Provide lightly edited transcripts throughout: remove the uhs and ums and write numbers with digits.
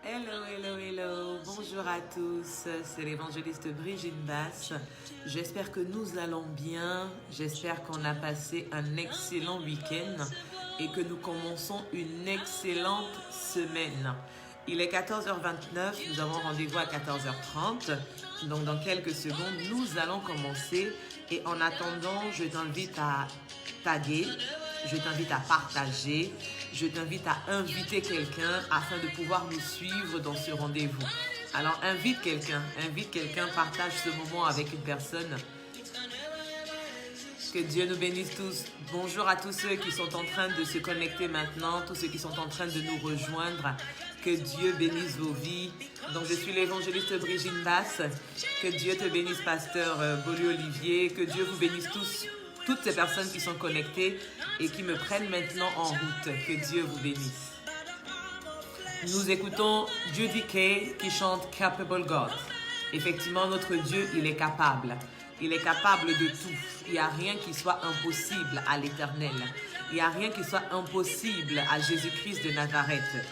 Hello, hello, hello. Bonjour à tous. C'est l'évangéliste Brigitte Basse. J'espère que nous allons bien. J'espère qu'on a passé un excellent week-end et que nous commençons une excellente semaine. Il est 14h29. Nous avons rendez-vous à 14h30. Donc, dans quelques secondes, nous allons commencer. Et en attendant, je t'invite à taguer. Je t'invite à partager, je t'invite à inviter quelqu'un afin de pouvoir nous suivre dans ce rendez-vous. Alors invite quelqu'un, partage ce moment avec une personne. Que Dieu nous bénisse tous. Bonjour à tous ceux qui sont en train de se connecter maintenant, tous ceux qui sont en train de nous rejoindre. Que Dieu bénisse vos vies. Donc je suis l'évangéliste Brigitte Basse. Que Dieu te bénisse, pasteur Bolly-Olivier. Que Dieu vous bénisse tous. Toutes ces personnes qui sont connectées et qui me prennent maintenant en route. Que Dieu vous bénisse. Nous écoutons Judy Kay qui chante Capable God. Effectivement, notre Dieu, il est capable. Il est capable de tout. Il n'y a rien qui soit impossible à l'Éternel. Il n'y a rien qui soit impossible à Jésus-Christ de Nazareth.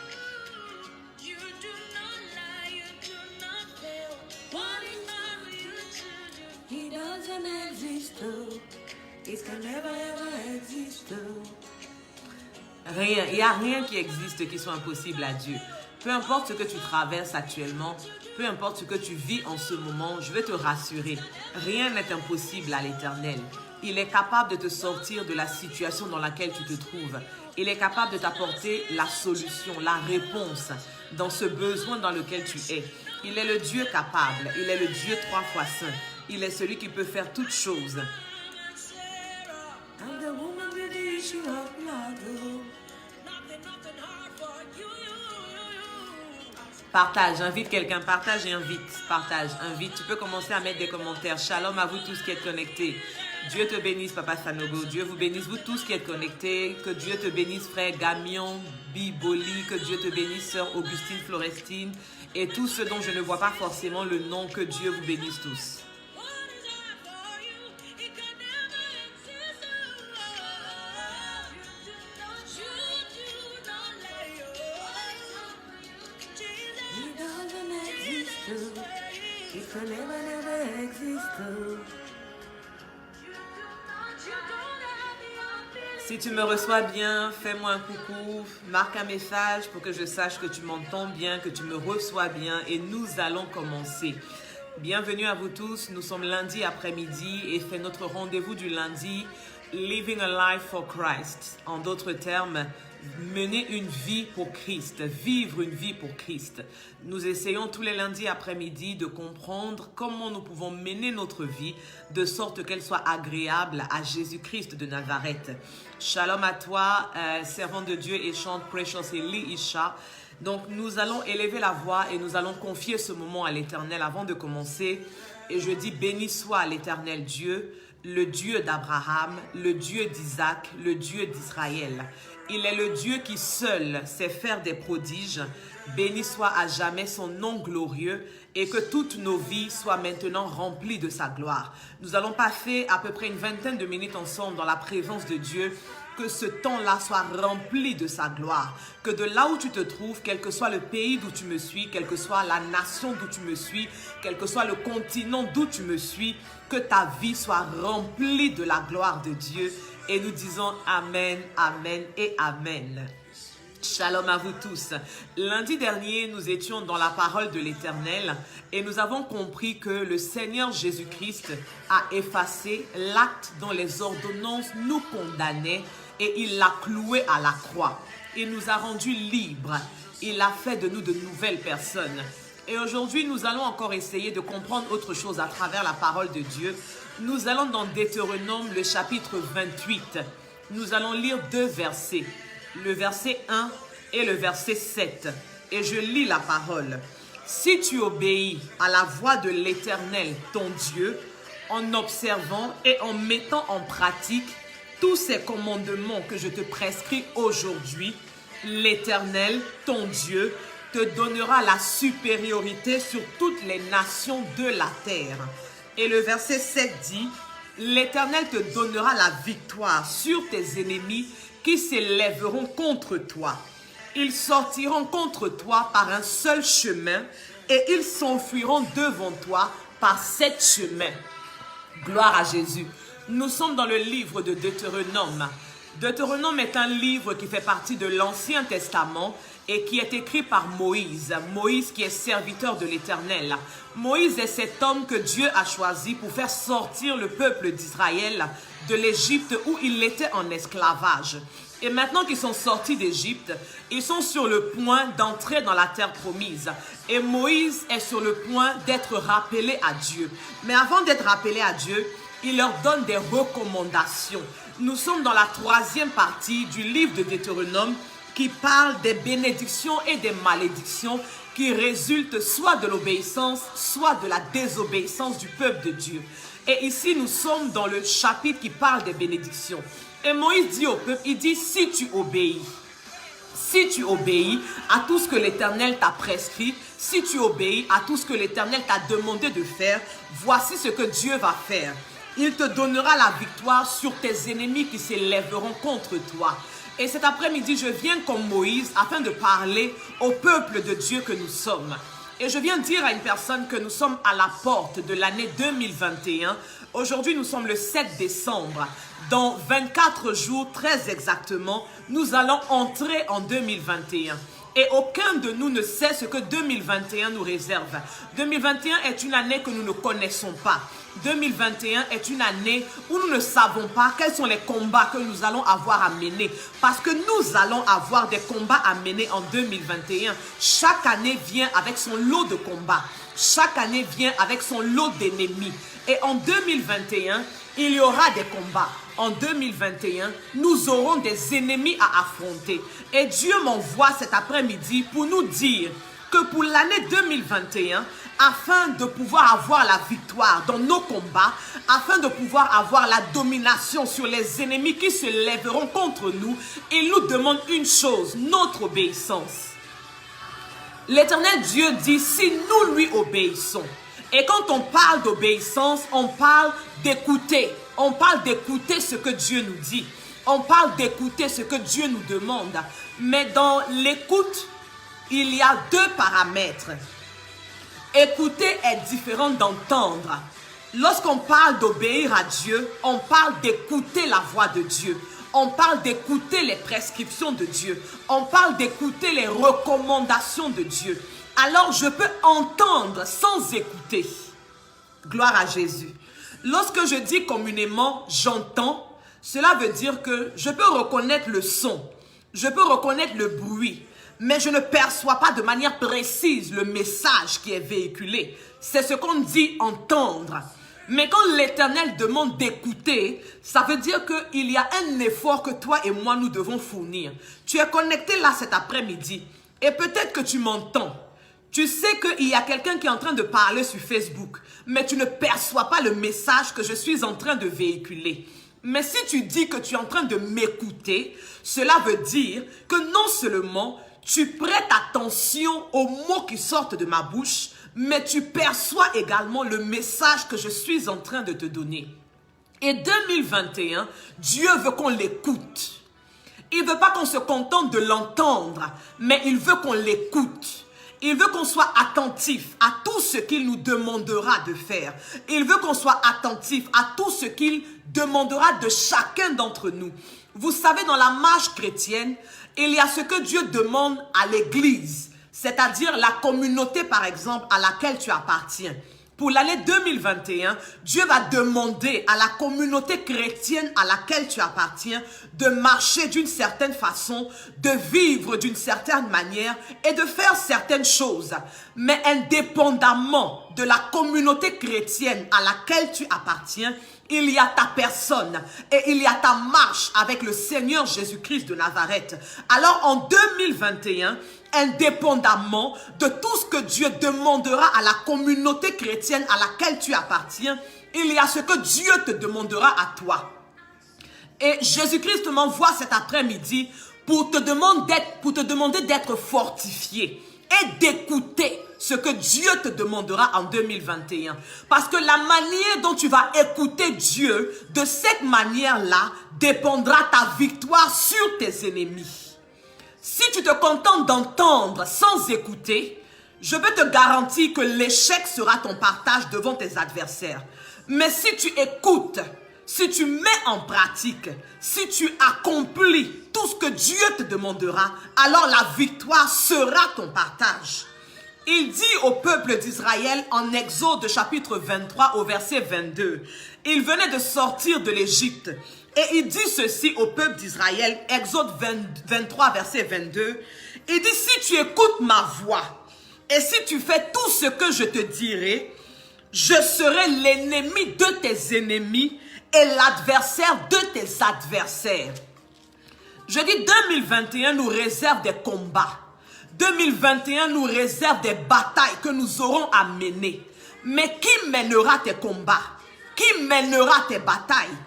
Rien, il n'y a rien qui existe qui soit impossible à Dieu. Peu importe ce que tu traverses actuellement, peu importe ce que tu vis en ce moment, je vais te rassurer, rien n'est impossible à l'Éternel. Il est capable de te sortir de la situation dans laquelle tu te trouves. Il est capable de t'apporter la solution, la réponse dans ce besoin dans lequel tu es. Il est le Dieu capable, il est le Dieu 3 fois saint. Il est celui qui peut faire toutes choses. Partage, invite quelqu'un, partage et invite, partage, invite. Tu peux commencer à mettre des commentaires. Shalom à vous tous qui êtes connectés. Dieu te bénisse, Papa Sanogo. Dieu vous bénisse, vous tous qui êtes connectés. Que Dieu te bénisse, frère Gamion, Biboli. Que Dieu te bénisse, sœur Augustine Florestine. Et tous ceux dont je ne vois pas forcément le nom, que Dieu vous bénisse tous. Si tu me reçois bien, fais-moi un coucou, marque un message pour que je sache que tu m'entends bien, que tu me reçois bien et nous allons commencer. Bienvenue à vous tous, nous sommes lundi après-midi et c'est notre rendez-vous du lundi, Living a Life for Christ. En d'autres termes, mener une vie pour Christ, vivre une vie pour Christ. Nous essayons tous les lundis après-midi de comprendre comment nous pouvons mener notre vie de sorte qu'elle soit agréable à Jésus-Christ de Nazareth. Shalom à toi, servant de Dieu et chante Precious Eli Isha. Donc nous allons élever la voix et nous allons confier ce moment à l'Éternel avant de commencer. Et je dis béni soit l'Éternel Dieu, le Dieu d'Abraham, le Dieu d'Isaac, le Dieu d'Israël. Il est le Dieu qui seul sait faire des prodiges. Béni soit à jamais son nom glorieux et que toutes nos vies soient maintenant remplies de sa gloire. Nous allons passer à peu près une vingtaine de minutes ensemble dans la présence de Dieu. Que ce temps-là soit rempli de sa gloire. Que de là où tu te trouves, quel que soit le pays d'où tu me suis, quelle que soit la nation d'où tu me suis, quel que soit le continent d'où tu me suis, que ta vie soit remplie de la gloire de Dieu. Et nous disons Amen, Amen et Amen. Shalom à vous tous. Lundi dernier, nous étions dans la parole de l'Éternel et nous avons compris que le Seigneur Jésus-Christ a effacé l'acte dont les ordonnances nous condamnaient et il l'a cloué à la croix. Il nous a rendus libres. Il a fait de nous de nouvelles personnes. Et aujourd'hui, nous allons encore essayer de comprendre autre chose à travers la parole de Dieu. Nous allons dans Deutéronome, le chapitre 28. Nous allons lire deux versets. Le verset 1 et le verset 7. Et je lis la parole. Si tu obéis à la voix de l'Éternel, ton Dieu, en observant et en mettant en pratique tous ces commandements que je te prescris aujourd'hui, l'Éternel, ton Dieu, te donnera la supériorité sur toutes les nations de la terre. Et le verset 7 dit, l'Éternel te donnera la victoire sur tes ennemis qui s'élèveront contre toi. Ils sortiront contre toi par un seul chemin et ils s'enfuiront devant toi par 7 chemins. Gloire à Jésus. Nous sommes dans le livre de Deutéronome. Deutéronome est un livre qui fait partie de l'Ancien Testament et qui est écrit par Moïse. Moïse qui est serviteur de l'Éternel. Moïse est cet homme que Dieu a choisi pour faire sortir le peuple d'Israël de l'Égypte où il était en esclavage. Et maintenant qu'ils sont sortis d'Égypte, ils sont sur le point d'entrer dans la terre promise. Et Moïse est sur le point d'être rappelé à Dieu. Mais avant d'être rappelé à Dieu, il leur donne des recommandations. Nous sommes dans la 3e partie du livre de Deutéronome qui parle des bénédictions et des malédictions qui résultent soit de l'obéissance, soit de la désobéissance du peuple de Dieu. Et ici, nous sommes dans le chapitre qui parle des bénédictions. Et Moïse dit au peuple, il dit, si tu obéis à tout ce que l'Éternel t'a prescrit, si tu obéis à tout ce que l'Éternel t'a demandé de faire, voici ce que Dieu va faire. Il te donnera la victoire sur tes ennemis qui s'élèveront contre toi. Et cet après-midi, je viens comme Moïse afin de parler au peuple de Dieu que nous sommes. Et je viens dire à une personne que nous sommes à la porte de l'année 2021. Aujourd'hui, nous sommes le 7 décembre. Dans 24 jours, très exactement, nous allons entrer en 2021. Et aucun de nous ne sait ce que 2021 nous réserve. 2021 est une année que nous ne connaissons pas. 2021 est une année où nous ne savons pas quels sont les combats que nous allons avoir à mener. Parce que nous allons avoir des combats à mener en 2021. Chaque année vient avec son lot de combats. Chaque année vient avec son lot d'ennemis. Et en 2021, il y aura des combats. En 2021, nous aurons des ennemis à affronter. Et Dieu m'envoie cet après-midi pour nous dire que pour l'année 2021, afin de pouvoir avoir la victoire dans nos combats, afin de pouvoir avoir la domination sur les ennemis qui se lèveront contre nous, il nous demande une chose, notre obéissance. L'Éternel Dieu dit, si nous lui obéissons, et quand on parle d'obéissance, on parle d'écouter. On parle d'écouter ce que Dieu nous dit. On parle d'écouter ce que Dieu nous demande. Mais dans l'écoute, il y a 2 paramètres. Écouter est différent d'entendre. Lorsqu'on parle d'obéir à Dieu, on parle d'écouter la voix de Dieu. On parle d'écouter les prescriptions de Dieu. On parle d'écouter les recommandations de Dieu. Alors je peux entendre sans écouter. Gloire à Jésus. Lorsque je dis communément « j'entends », cela veut dire que je peux reconnaître le son, je peux reconnaître le bruit, mais je ne perçois pas de manière précise le message qui est véhiculé. C'est ce qu'on dit entendre. Mais quand l'Éternel demande d'écouter, ça veut dire qu'il y a un effort que toi et moi nous devons fournir. Tu es connecté là cet après-midi et peut-être que tu m'entends. Tu sais qu'il y a quelqu'un qui est en train de parler sur Facebook, mais tu ne perçois pas le message que je suis en train de véhiculer. Mais si tu dis que tu es en train de m'écouter, cela veut dire que non seulement tu prêtes attention aux mots qui sortent de ma bouche, mais tu perçois également le message que je suis en train de te donner. Et 2021, Dieu veut qu'on l'écoute. Il ne veut pas qu'on se contente de l'entendre, mais il veut qu'on l'écoute. Il veut qu'on soit attentif à tout ce qu'il nous demandera de faire. Il veut qu'on soit attentif à tout ce qu'il demandera de chacun d'entre nous. Vous savez, dans la marche chrétienne, il y a ce que Dieu demande à l'église, c'est-à-dire la communauté, par exemple, à laquelle tu appartiens. Pour l'année 2021, Dieu va demander à la communauté chrétienne à laquelle tu appartiens de marcher d'une certaine façon, de vivre d'une certaine manière et de faire certaines choses. Mais indépendamment de la communauté chrétienne à laquelle tu appartiens, il y a ta personne et il y a ta marche avec le Seigneur Jésus-Christ de Nazareth. Alors en 2021, indépendamment de tout ce que Dieu demandera à la communauté chrétienne à laquelle tu appartiens, il y a ce que Dieu te demandera à toi. Et Jésus-Christ m'envoie cet après-midi pour te demander d'être fortifié et d'écouter ce que Dieu te demandera en 2021. Parce que la manière dont tu vas écouter Dieu, de cette manière-là, dépendra ta victoire sur tes ennemis. Si tu te contentes d'entendre sans écouter, je peux te garantir que l'échec sera ton partage devant tes adversaires. Mais si tu écoutes, si tu mets en pratique, si tu accomplis tout ce que Dieu te demandera, alors la victoire sera ton partage. Il dit au peuple d'Israël en Exode chapitre 23 au verset 22, il venait de sortir de l'Égypte et il dit ceci au peuple d'Israël, Exode 23 verset 22, il dit si tu écoutes ma voix et si tu fais tout ce que je te dirai, je serai l'ennemi de tes ennemis et l'adversaire de tes adversaires. Je dis 2021 nous réserve des combats. 2021 nous réserve des batailles que nous aurons à mener. Mais qui mènera tes combats? Qui mènera tes batailles?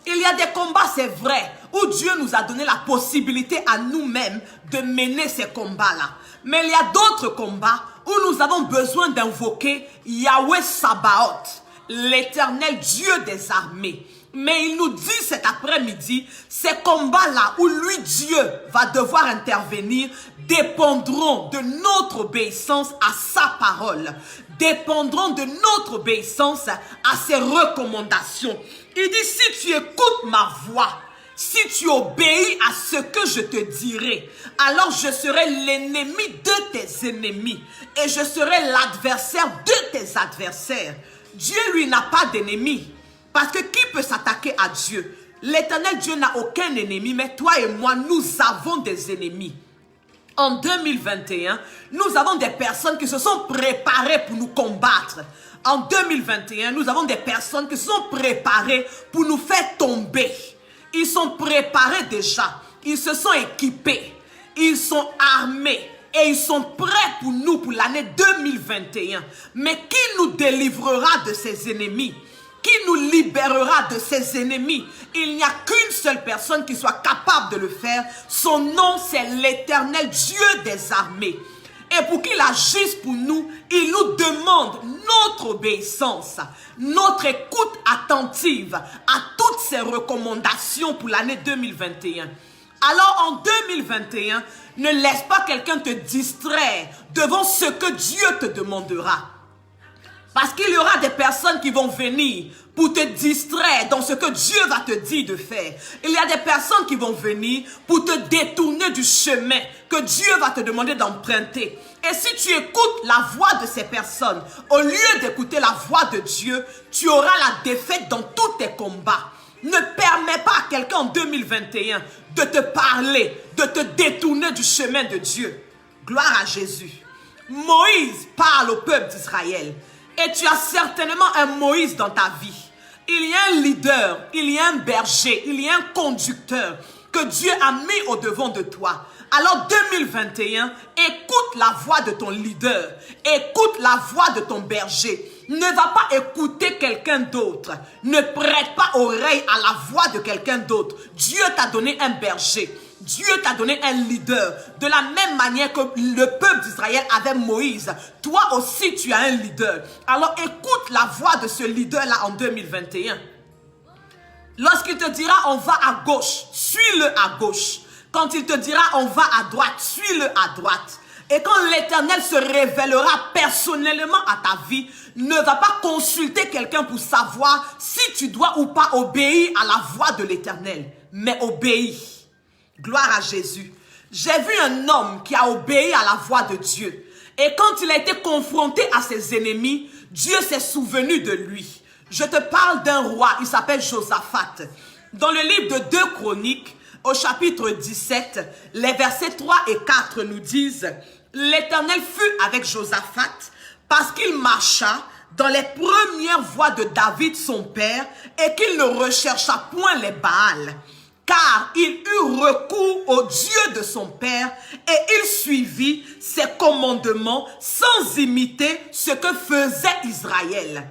Il y a des combats, c'est vrai, où Dieu nous a donné la possibilité à nous-mêmes de mener ces combats-là. Mais il y a d'autres combats où nous avons besoin d'invoquer Yahweh Sabaoth, l'Éternel Dieu des armées. Mais il nous dit cet après-midi, ces combats-là où lui, Dieu, va devoir intervenir, dépendront de notre obéissance à sa parole, dépendront de notre obéissance à ses recommandations. Il dit, si tu écoutes ma voix, si tu obéis à ce que je te dirai, alors je serai l'ennemi de tes ennemis et je serai l'adversaire de tes adversaires. Dieu, lui, n'a pas d'ennemi. Parce que qui peut s'attaquer à Dieu? L'Éternel Dieu n'a aucun ennemi, mais toi et moi, nous avons des ennemis. En 2021, nous avons des personnes qui se sont préparées pour nous combattre. En 2021, nous avons des personnes qui se sont préparées pour nous faire tomber. Ils sont préparés déjà. Ils se sont équipés. Ils sont armés. Et ils sont prêts pour nous pour l'année 2021. Mais qui nous délivrera de ces ennemis? Qui nous libérera de ses ennemis? Il n'y a qu'une seule personne qui soit capable de le faire. Son nom, c'est l'Éternel Dieu des armées. Et pour qu'il agisse pour nous, il nous demande notre obéissance, notre écoute attentive à toutes ses recommandations pour l'année 2021. Alors en 2021, ne laisse pas quelqu'un te distraire devant ce que Dieu te demandera. Parce qu'il y aura des personnes qui vont venir pour te distraire dans ce que Dieu va te dire de faire. Il y a des personnes qui vont venir pour te détourner du chemin que Dieu va te demander d'emprunter. Et si tu écoutes la voix de ces personnes, au lieu d'écouter la voix de Dieu, tu auras la défaite dans tous tes combats. Ne permets pas à quelqu'un en 2021 de te parler, de te détourner du chemin de Dieu. Gloire à Jésus. Moïse parle au peuple d'Israël. Et tu as certainement un Moïse dans ta vie. Il y a un leader, il y a un berger, il y a un conducteur que Dieu a mis au devant de toi. Alors 2021, écoute la voix de ton leader, écoute la voix de ton berger. Ne va pas écouter quelqu'un d'autre. Ne prête pas oreille à la voix de quelqu'un d'autre. Dieu t'a donné un berger. Dieu t'a donné un leader. De la même manière que le peuple d'Israël avait Moïse, toi aussi tu as un leader. Alors écoute la voix de ce leader-là en 2021. Lorsqu'il te dira on va à gauche, suis-le à gauche. Quand il te dira on va à droite, suis-le à droite. Et quand l'Éternel se révélera personnellement à ta vie, ne va pas consulter quelqu'un pour savoir si tu dois ou pas obéir à la voix de l'Éternel, mais obéis. Gloire à Jésus. J'ai vu un homme qui a obéi à la voix de Dieu. Et quand il a été confronté à ses ennemis, Dieu s'est souvenu de lui. Je te parle d'un roi, il s'appelle Josaphat. Dans le livre de 2 Chroniques, au chapitre 17, les versets 3 et 4 nous disent « L'Éternel fut avec Josaphat parce qu'il marcha dans les premières voies de David son père et qu'il ne rechercha point les Baals. Car il eut recours au Dieu de son père et il suivit ses commandements sans imiter ce que faisait Israël. »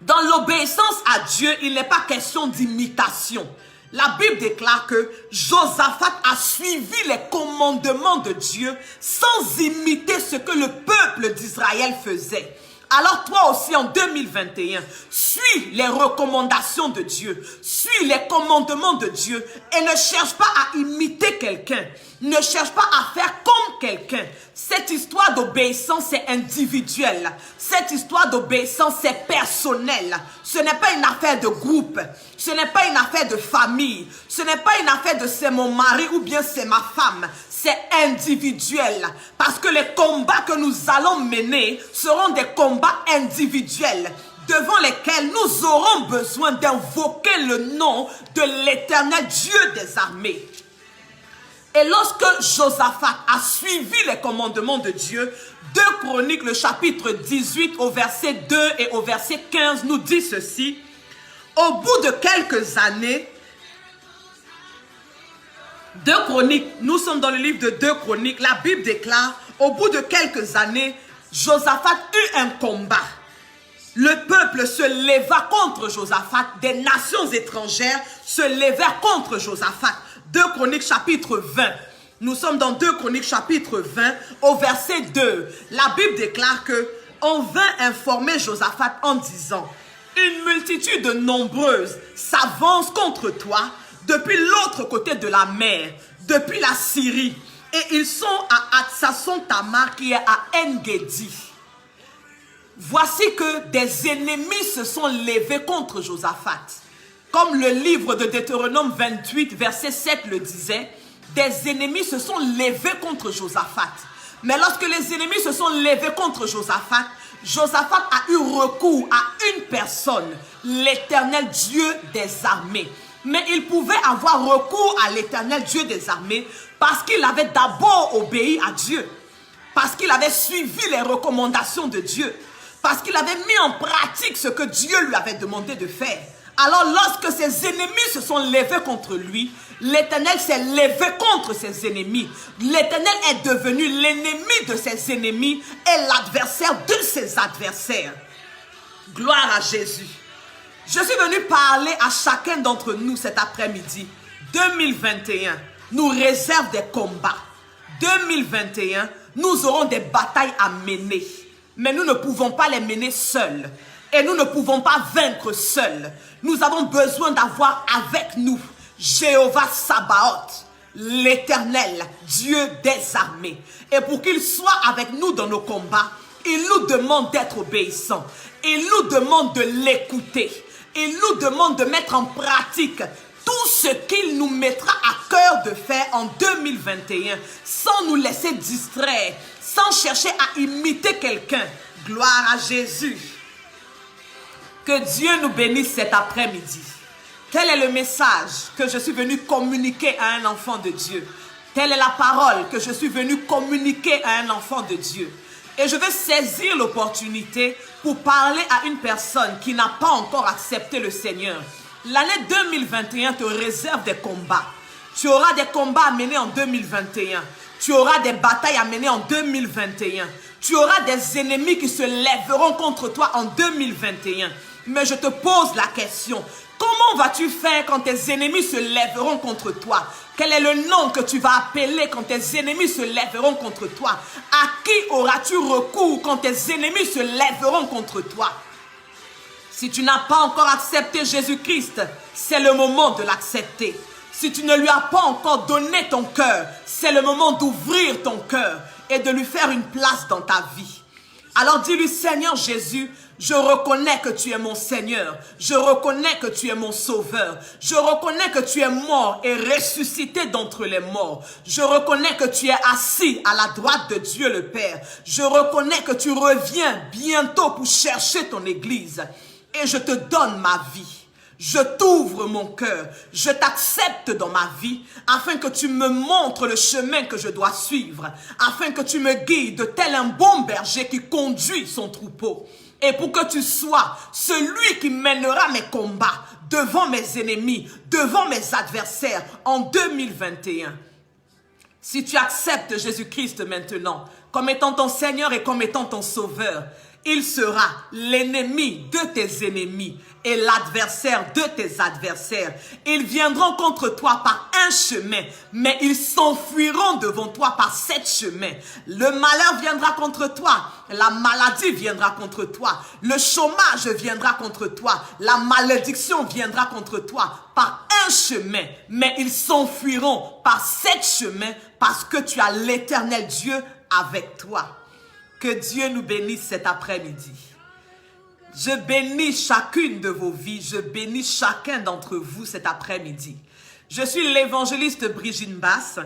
Dans l'obéissance à Dieu, il n'est pas question d'imitation. La Bible déclare que Josaphat a suivi les commandements de Dieu sans imiter ce que le peuple d'Israël faisait. Alors toi aussi en 2021, suis les recommandations de Dieu, suis les commandements de Dieu et ne cherche pas à imiter quelqu'un, ne cherche pas à faire comme quelqu'un. Cette histoire d'obéissance est individuelle, cette histoire d'obéissance est personnelle. Ce n'est pas une affaire de groupe, ce n'est pas une affaire de famille, ce n'est pas une affaire de c'est mon mari ou bien c'est ma femme. C'est individuel parce que les combats que nous allons mener seront des combats individuels devant lesquels nous aurons besoin d'invoquer le nom de l'Éternel Dieu des armées. Et lorsque Josaphat a suivi les commandements de Dieu, 2 Chroniques, le chapitre 18 au verset 2 et au verset 15 nous dit ceci. Au bout de quelques années, 2 Chroniques, nous sommes dans le livre de 2 Chroniques, la Bible déclare, au bout de quelques années, Josaphat eut un combat. Le peuple se leva contre Josaphat, des nations étrangères se levèrent contre Josaphat. 2 Chroniques chapitre 20, nous sommes dans 2 Chroniques chapitre 20 au verset 2. La Bible déclare que on vint informer Josaphat en disant, une multitude nombreuse s'avance contre toi, depuis l'autre côté de la mer, depuis la Syrie, et ils sont à Hatsasson Tamar qui est à En-Gedi. Voici que des ennemis se sont levés contre Josaphat. Comme le livre de Deutéronome 28, verset 7 le disait, des ennemis se sont levés contre Josaphat. Mais lorsque les ennemis se sont levés contre Josaphat, Josaphat a eu recours à une personne, l'Éternel Dieu des armées. Mais il pouvait avoir recours à l'Éternel Dieu des armées parce qu'il avait d'abord obéi à Dieu, parce qu'il avait suivi les recommandations de Dieu, parce qu'il avait mis en pratique ce que Dieu lui avait demandé de faire. Alors lorsque ses ennemis se sont levés contre lui, l'Éternel s'est levé contre ses ennemis. L'Éternel est devenu l'ennemi de ses ennemis et l'adversaire de ses adversaires. Gloire à Jésus. Je suis venu parler à chacun d'entre nous cet après-midi. 2021 nous réserve des combats. 2021, nous aurons des batailles à mener. Mais nous ne pouvons pas les mener seuls. Et nous ne pouvons pas vaincre seuls. Nous avons besoin d'avoir avec nous Jéhovah Sabaoth, l'Éternel, Dieu des armées. Et pour qu'il soit avec nous dans nos combats, il nous demande d'être obéissants. Il nous demande de l'écouter. Il nous demande de mettre en pratique tout ce qu'il nous mettra à cœur de faire en 2021, sans nous laisser distraire, sans chercher à imiter quelqu'un. Gloire à Jésus. Que Dieu nous bénisse cet après-midi. Tel est le message que je suis venu communiquer à un enfant de Dieu. Telle est la parole que je suis venu communiquer à un enfant de Dieu. Et je vais saisir l'opportunité pour parler à une personne qui n'a pas encore accepté le Seigneur. L'année 2021 te réserve des combats. Tu auras des combats à mener en 2021. Tu auras des batailles à mener en 2021. Tu auras des ennemis qui se lèveront contre toi en 2021. Mais je te pose la question, comment vas-tu faire quand tes ennemis se lèveront contre toi? Quel est le nom que tu vas appeler quand tes ennemis se lèveront contre toi? À qui auras-tu recours quand tes ennemis se lèveront contre toi? Si tu n'as pas encore accepté Jésus-Christ, c'est le moment de l'accepter. Si tu ne lui as pas encore donné ton cœur, c'est le moment d'ouvrir ton cœur et de lui faire une place dans ta vie. Alors dis-lui, Seigneur Jésus, je reconnais que tu es mon Seigneur. Je reconnais que tu es mon Sauveur. Je reconnais que tu es mort et ressuscité d'entre les morts. Je reconnais que tu es assis à la droite de Dieu le Père. Je reconnais que tu reviens bientôt pour chercher ton église. Et je te donne ma vie. Je t'ouvre mon cœur, je t'accepte dans ma vie, afin que tu me montres le chemin que je dois suivre, afin que tu me guides tel un bon berger qui conduit son troupeau. Et pour que tu sois celui qui mènera mes combats devant mes ennemis, devant mes adversaires en 2021. Si tu acceptes Jésus-Christ maintenant comme étant ton Seigneur et comme étant ton Sauveur, Il sera l'ennemi de tes ennemis et l'adversaire de tes adversaires. Ils viendront contre toi par un chemin, mais ils s'enfuiront devant toi par 7 chemins. Le malheur viendra contre toi, la maladie viendra contre toi, le chômage viendra contre toi, la malédiction viendra contre toi par un chemin, mais ils s'enfuiront par 7 chemins parce que tu as l'Éternel Dieu avec toi. Que Dieu nous bénisse cet après-midi. Je bénis chacune de vos vies. Je bénis chacun d'entre vous cet après-midi. Je suis l'évangéliste Brigitte Basse.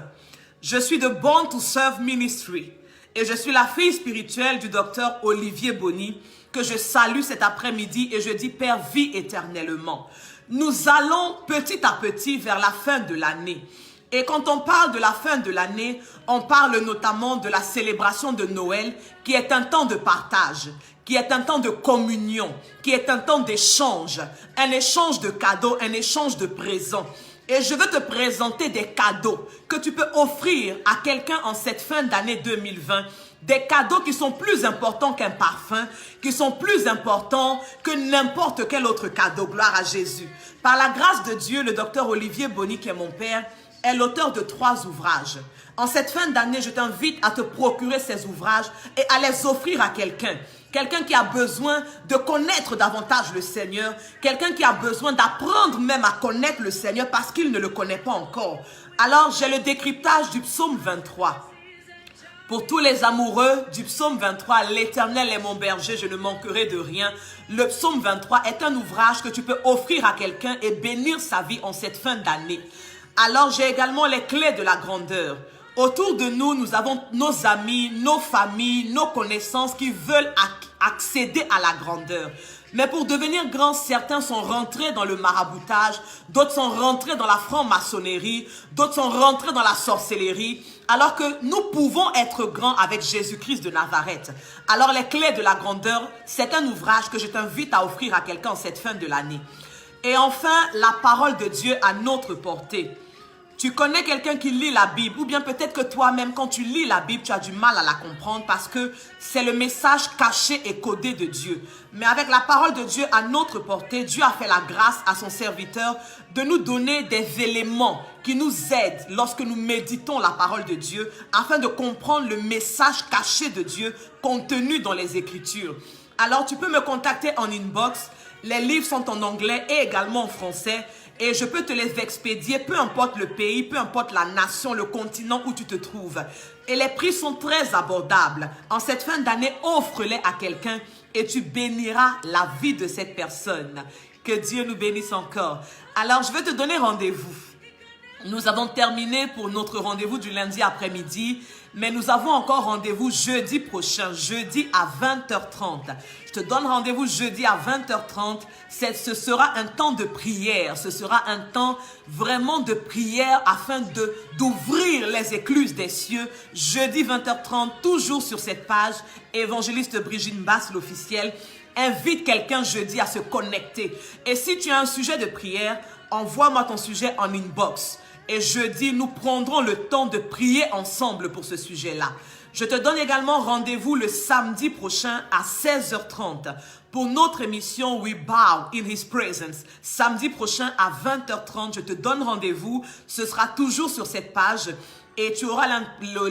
Je suis de Born to Serve Ministry. Et je suis la fille spirituelle du docteur Olivier Bonny, que je salue cet après-midi et je dis Père, vis éternellement. Nous allons petit à petit vers la fin de l'année. Et quand on parle de la fin de l'année, on parle notamment de la célébration de Noël, qui est un temps de partage, qui est un temps de communion, qui est un temps d'échange, un échange de cadeaux, un échange de présents. Et je veux te présenter des cadeaux que tu peux offrir à quelqu'un en cette fin d'année 2020. Des cadeaux qui sont plus importants qu'un parfum, qui sont plus importants que n'importe quel autre cadeau. Gloire à Jésus. Par la grâce de Dieu, le docteur Olivier Bonny, qui est mon père, est l'auteur de 3 ouvrages. En cette fin d'année, je t'invite à te procurer ces ouvrages et à les offrir à quelqu'un. Quelqu'un qui a besoin de connaître davantage le Seigneur. Quelqu'un qui a besoin d'apprendre même à connaître le Seigneur parce qu'il ne le connaît pas encore. Alors, j'ai le décryptage du psaume 23. Pour tous les amoureux du psaume 23, l'Éternel est mon berger, je ne manquerai de rien. Le psaume 23 est un ouvrage que tu peux offrir à quelqu'un et bénir sa vie en cette fin d'année. Alors, j'ai également les clés de la grandeur. Autour de nous, nous avons nos amis, nos familles, nos connaissances qui veulent accéder à la grandeur. Mais pour devenir grands, certains sont rentrés dans le maraboutage, d'autres sont rentrés dans la franc-maçonnerie, d'autres sont rentrés dans la sorcellerie, alors que nous pouvons être grands avec Jésus-Christ de Nazareth. Alors, les clés de la grandeur, c'est un ouvrage que je t'invite à offrir à quelqu'un en cette fin de l'année. Et enfin, la parole de Dieu à notre portée. Tu connais quelqu'un qui lit la Bible ou bien peut-être que toi-même, quand tu lis la Bible, tu as du mal à la comprendre parce que c'est le message caché et codé de Dieu. Mais avec la parole de Dieu à notre portée, Dieu a fait la grâce à son serviteur de nous donner des éléments qui nous aident lorsque nous méditons la parole de Dieu afin de comprendre le message caché de Dieu contenu dans les Écritures. Alors, tu peux me contacter en inbox. Les livres sont en anglais et également en français. Et je peux te les expédier, peu importe le pays, peu importe la nation, le continent où tu te trouves. Et les prix sont très abordables. En cette fin d'année, offre-les à quelqu'un et tu béniras la vie de cette personne. Que Dieu nous bénisse encore. Alors, je vais te donner rendez-vous. Nous avons terminé pour notre rendez-vous du lundi après-midi, mais nous avons encore rendez-vous jeudi prochain, jeudi à 20h30. Je te donne rendez-vous jeudi à 20h30. Ce sera un temps de prière, ce sera un temps vraiment de prière afin d'ouvrir les écluses des cieux. Jeudi 20h30, toujours sur cette page, évangéliste Brigitte Basse, l'officiel. Invite quelqu'un jeudi à se connecter. Et si tu as un sujet de prière, envoie-moi ton sujet en inbox. Et jeudi, nous prendrons le temps de prier ensemble pour ce sujet-là. Je te donne également rendez-vous le samedi prochain à 16h30 pour notre émission We Bow in His Presence. Samedi prochain à 20h30, je te donne rendez-vous. Ce sera toujours sur cette page. Et tu auras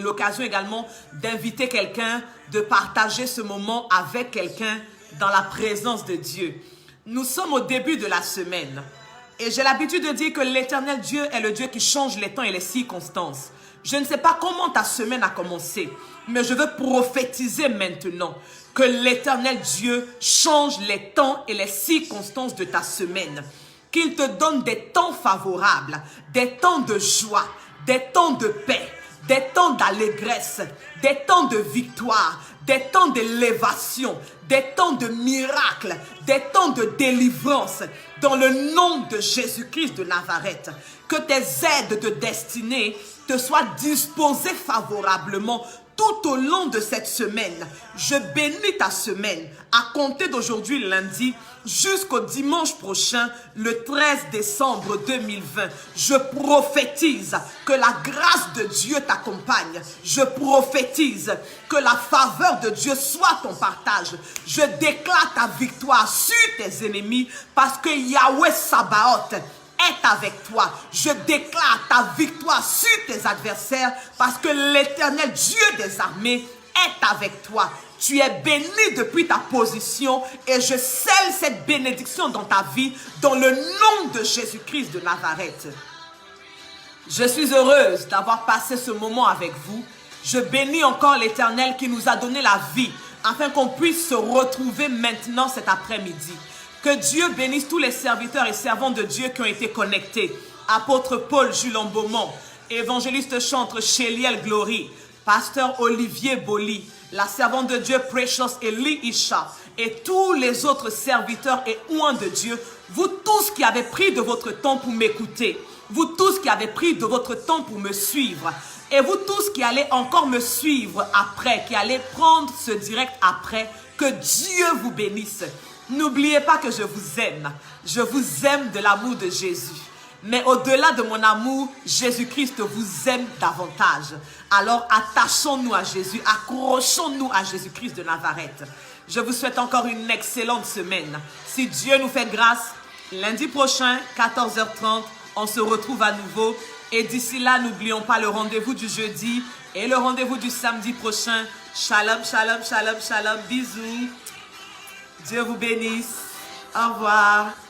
l'occasion également d'inviter quelqu'un, de partager ce moment avec quelqu'un dans la présence de Dieu. Nous sommes au début de la semaine. Et j'ai l'habitude de dire que l'Éternel Dieu est le Dieu qui change les temps et les circonstances. Je ne sais pas comment ta semaine a commencé, mais je veux prophétiser maintenant que l'Éternel Dieu change les temps et les circonstances de ta semaine. Qu'il te donne des temps favorables, des temps de joie, des temps de paix, des temps d'allégresse, des temps de victoire, des temps d'élévation, des temps de miracles, des temps de délivrance, dans le nom de Jésus-Christ de Nazareth. Que tes aides de destinée te soit disposé favorablement tout au long de cette semaine. Je bénis ta semaine à compter d'aujourd'hui lundi jusqu'au dimanche prochain, le 13 décembre 2020. Je prophétise que la grâce de Dieu t'accompagne. Je prophétise que la faveur de Dieu soit ton partage. Je déclare ta victoire sur tes ennemis parce que Yahweh Sabaoth est avec toi. Je déclare ta victoire sur tes adversaires parce que l'Éternel Dieu des armées est avec toi. Tu es béni depuis ta position et je scelle cette bénédiction dans ta vie dans le nom de Jésus-Christ de Nazareth. Je suis heureuse d'avoir passé ce moment avec vous. Je bénis encore l'Éternel qui nous a donné la vie afin qu'on puisse se retrouver maintenant cet après-midi. Que Dieu bénisse tous les serviteurs et servants de Dieu qui ont été connectés. Apôtre Paul Jules Beaumont, évangéliste chantre Chéliel Glory, pasteur Olivier Boli, la servante de Dieu Precious Eli Isha et tous les autres serviteurs et oins de Dieu, vous tous qui avez pris de votre temps pour m'écouter, vous tous qui avez pris de votre temps pour me suivre et vous tous qui allez encore me suivre après, qui allez prendre ce direct après, que Dieu vous bénisse. N'oubliez pas que je vous aime de l'amour de Jésus. Mais au-delà de mon amour, Jésus-Christ vous aime davantage. Alors attachons-nous à Jésus, accrochons-nous à Jésus-Christ de Nazareth. Je vous souhaite encore une excellente semaine. Si Dieu nous fait grâce, lundi prochain, 14h30, on se retrouve à nouveau. Et d'ici là, n'oublions pas le rendez-vous du jeudi et le rendez-vous du samedi prochain. Shalom, shalom, shalom, shalom. Bisous. Dieu vous bénisse. Au revoir.